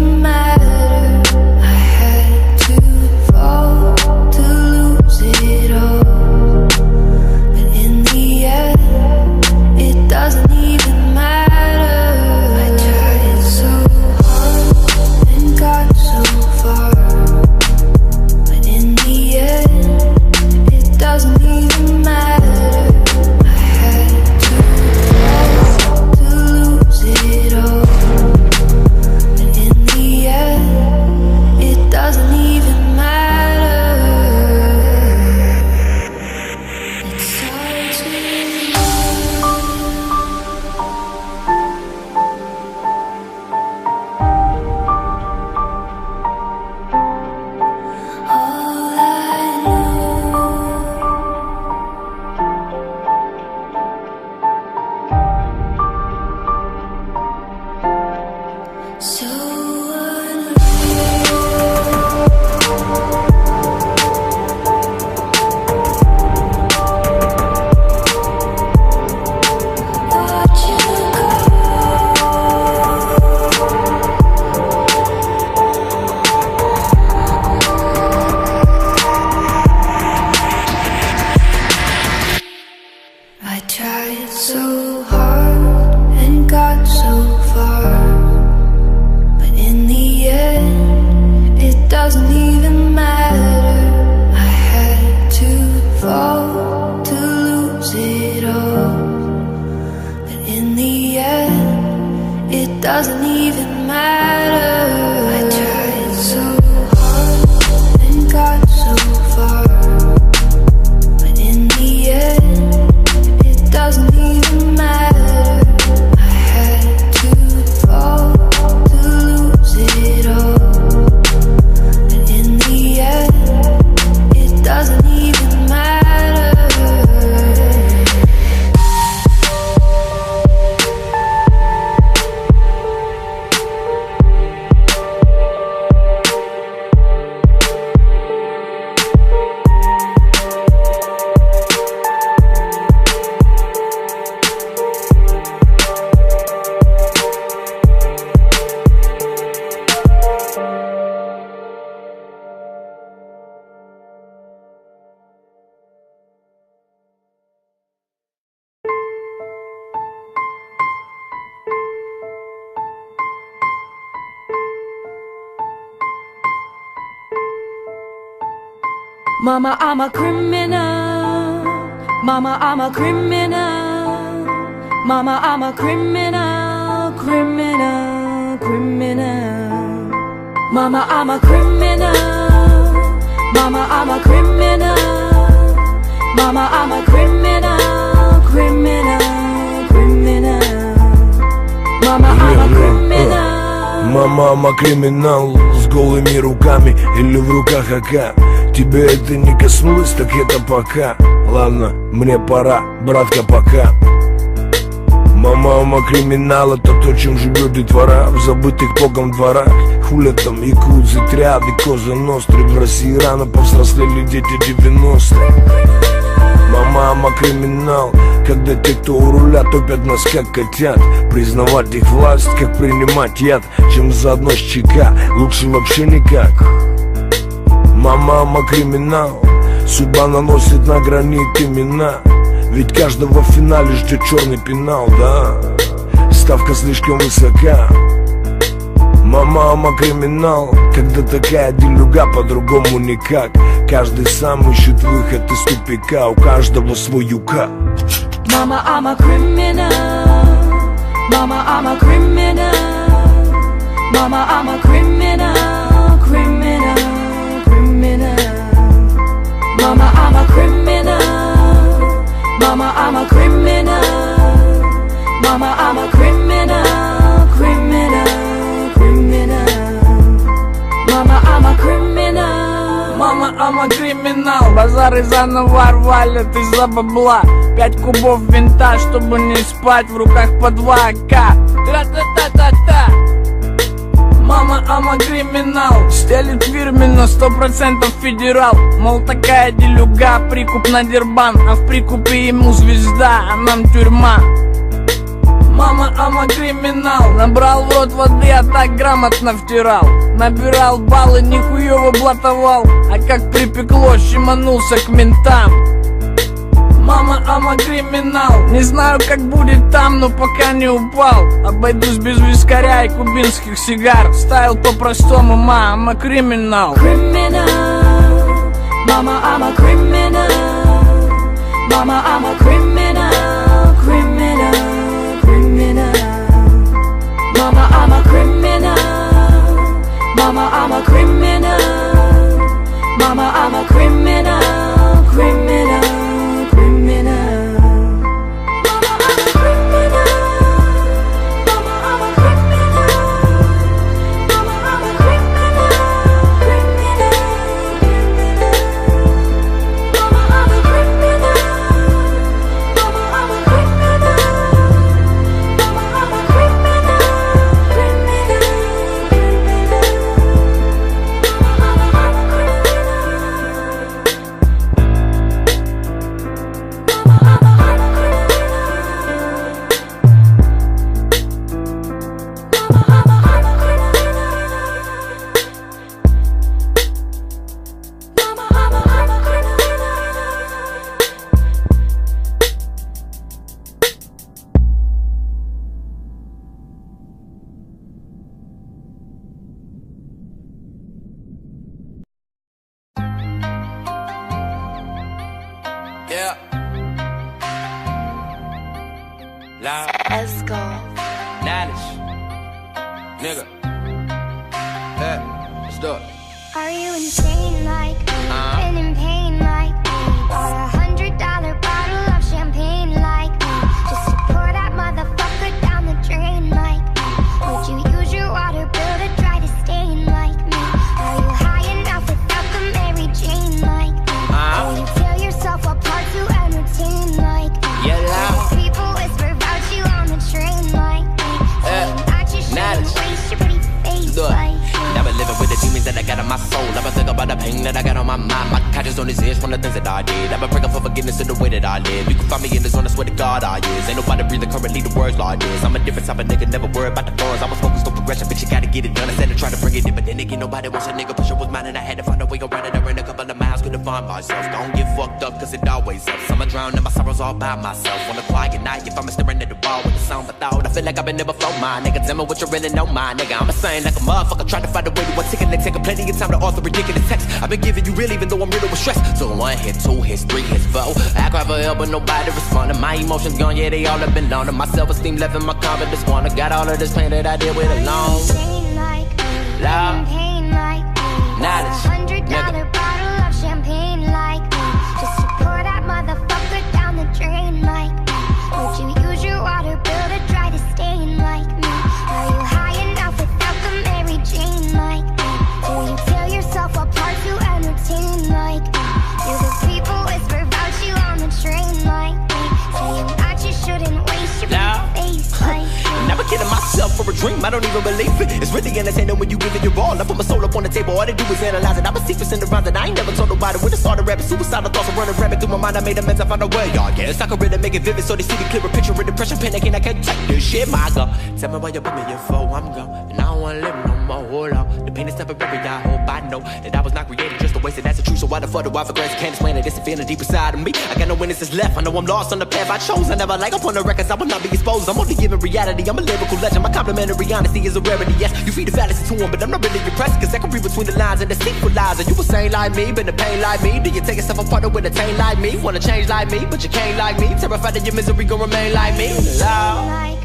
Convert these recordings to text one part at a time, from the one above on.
even matter. I had to fall to lose it all, but in the end, it doesn't even matter. I tried so hard and got so far, but in the end, it doesn't even matter. I had to fall to lose it all, but in the end, it doesn't even matter. It starts with all I know. So watch you go. I tried so hard and got so far, but in the end, it doesn't even matter. I had to fall to lose it all, but in the end, it doesn't even matter. I tried so hard and got so far, but in the end, it doesn't even matter. I had to fall to lose it all, but in the end, it doesn't even matter. Mama, I'm a criminal. Mama, I'm a criminal. Mama, I'm a criminal, criminal, criminal. Mama, I'm a criminal. Mama, I'm a criminal. Mama, I'm a criminal, criminal, criminal. Mama, I'm a criminal. Мама, ама криминал с голыми руками или в руках АК. Тебе это не коснулось, так это пока. Ладно, мне пора, братка, пока. Мама, ама криминал, это то, чем живет детвора в забытых богом дворах. Хулят там якудзы, триады, коза ностры. В России рано повзрослели дети 90-х. Мама, ама криминал, когда те, кто у руля, топят нас как котят. Признавать их власть, как принимать яд, чем заодно с ЧК, лучше вообще никак. Мама, ама криминал, судьба наносит на гранит имена. Ведь каждого в финале ждет черный пенал, да. Ставка слишком высока. Мама, ама криминал, когда такая делюга, по-другому никак. Каждый сам ищет выход из тупика, у каждого свой юка. Mama, I'm a criminal. Mama, I'm a criminal. Mama, I'm a criminal, criminal, criminal. Mama, I'm a criminal. Mama, I'm a criminal. Mama, I'm a criminal, criminal, criminal. Mama, I'm a criminal. Мама, ама криминал, базары заново рвалят из-за бабла. 5 кубов винта, чтобы не спать, в руках по 2 АК. Тра-та-та-та-та. Мама, ама криминал, стелит фирменно, 100% федерал. Мол, такая делюга, прикуп на дербан, а в прикупе ему звезда, а нам тюрьма. Мама, ама криминал. Набрал в рот воды, а так грамотно втирал. Набирал баллы, нихуёво блатовал. А как припекло, щеманулся к ментам. Мама, ама криминал. Не знаю, как будет там, но пока не упал. Обойдусь без вискаря и кубинских сигар. Стайл по-простому, мама, криминал. Criminal, mama, I'm a criminal. Mama, I'm a criminal, criminal, criminal. Mama, I'm a criminal. Mama, I'm a criminal. Mama, I'm a criminal, criminal, criminal. Mama, I'm a criminal. Mama, I'm a criminal. Mama, I'm a criminal, criminal, criminal. Mama, I'm a criminal. Mama, I'm a criminal. Mama, I'm a criminal, criminal, Yeah. Loud. Let's go. Knowledge. Nigga. Yeah. Let's do it. Are you insane like me? Been in pain like me? Bought $100 bottle of champagne like me? Just to pour that motherfucker down the drain like me? Would you use your water bill to dry the stain like me? Are you high enough without the Mary Jane like me? Will you tear yourself apart to entertain like me? Yeah, loud. People whisper about you on the train like me? I just shouldn't waste your pretty face like me. I've been living with the demons that I got on my soul. I've been thinking about the pain that I got on my mind. My conscience on his edge from the things that I did. I've been praying for forgiveness in the way that I live. You can find me in the zone, I swear to God I is. Ain't nobody breathing currently the words like this. I'm a different type of nigga, never worry about the funds. I was focused on progression, but you gotta get it done. I said to try to bring it in, but then again nobody wants a nigga. Pressure was mine and I had to find a way around it. I ran a couple of miles, couldn't find myself. Don't get fucked up cause it always helps. I'ma drown in my sorrows all by myself. On a quiet night, if I'm staring at the wall with the sound of thought, I feel like I've been never flow my nigga. Tell me what you really know, my nigga. I'm a saying like a motherfucker, trying to find a way to articulate. Taking plenty of time to author ridiculous text. I've been giving you real even though I'm riddled with stress. So 1 hit, 2 hits, 3 hits, 4. I cry for help but nobody responded. My emotions gone, yeah they all have been on. My self-esteem left in my confidence gone. I got all of this pain that I did with alone. Loud. Knowledge. $100 bottle of champagne like me? Just to pour that motherfucker down the drain like me? Would you use your water bill to dry the stain like me? Are you high enough without the Mary Jane like me? Do you tear yourself apart to entertain like me? Do the people whisper about you on the train like me? Saying that you shouldn't waste your face like me? Never kidding myself for a dream, I don't even believe it. It's really entertaining when you give it your all. I put my soul up on the table, all they do is analyze it. I've been secrets in the rounds that I ain't never told nobody. When I started rapping, suicidal thoughts are running rampant through my mind. I made amends, I found a way. I guess I could really make it vivid so they see the clearer picture of depression, panicking. I can't take this shit, my God. Tell me why you put me in for, I'm gone. And I don't wanna live no more, hold on. The pain is temporary, I hope I know that I was not created just to waste it, that's the truth. So why the fuck do I for grace can't explain it? It's a feeling deep inside of me. I got no witnesses left, I know I'm lost on the path I chose. I never like up on the records, I will not be exposed. I'm only giving reality, I'm a lyrical legend. My complimentary honesty is a rarity, yes. You feed the fallacy to them, but I'm not really impressed. Cause I can read between the lines and the secret lies. And you a saint like me, been the pain like me. Do you take yourself apart with a taint like me? Wanna change like me, but you can't like me. Terrified that your misery gon' remain like me. Loud.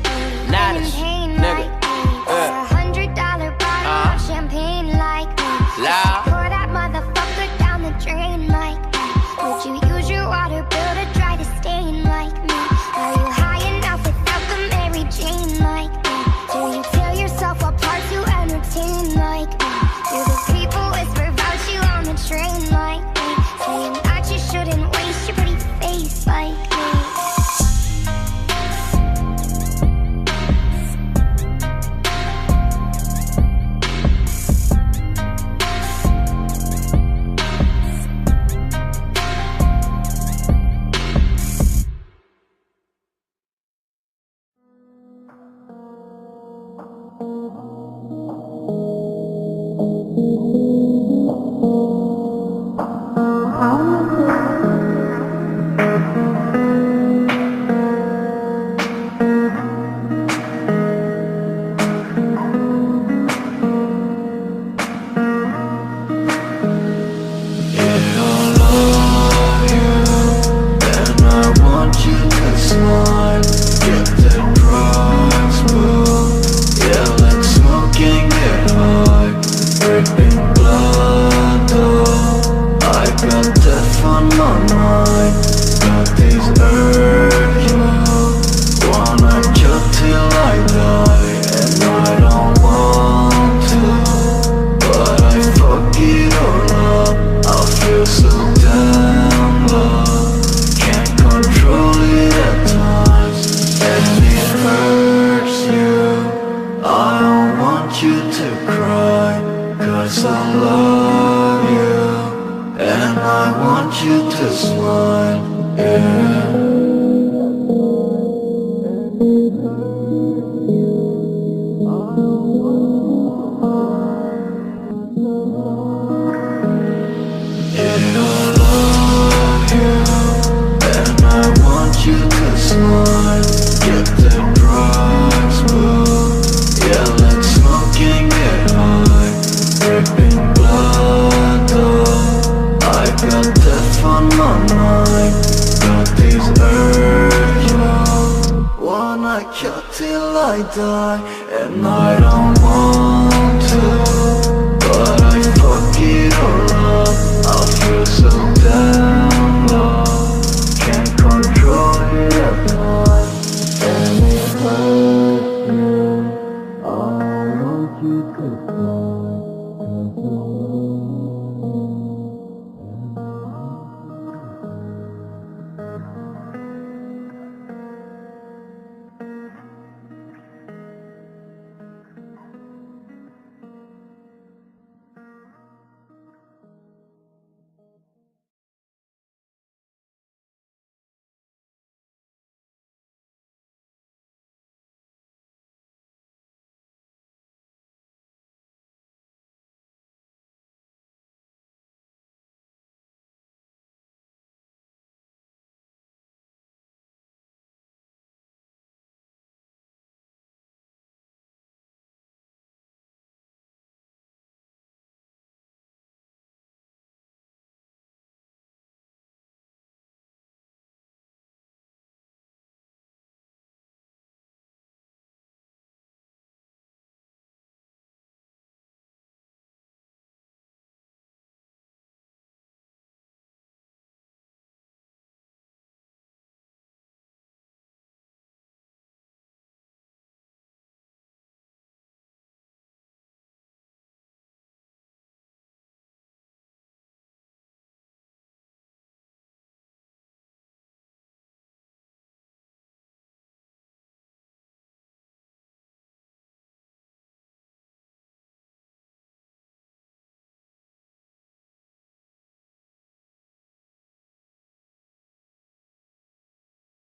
Knowledge. Nigga. $100 bottle of champagne like me? Loud. Pour that motherfucker down the drain like me? Would you use your water bill to dry the stain like me? Are you high enough without the Mary Jane like me? Do you tear yourself apart to entertain like me? Do the people whisper about you on the train like me? Saying that you shouldn't waste your pretty face like me? Till I die, and I don't want to.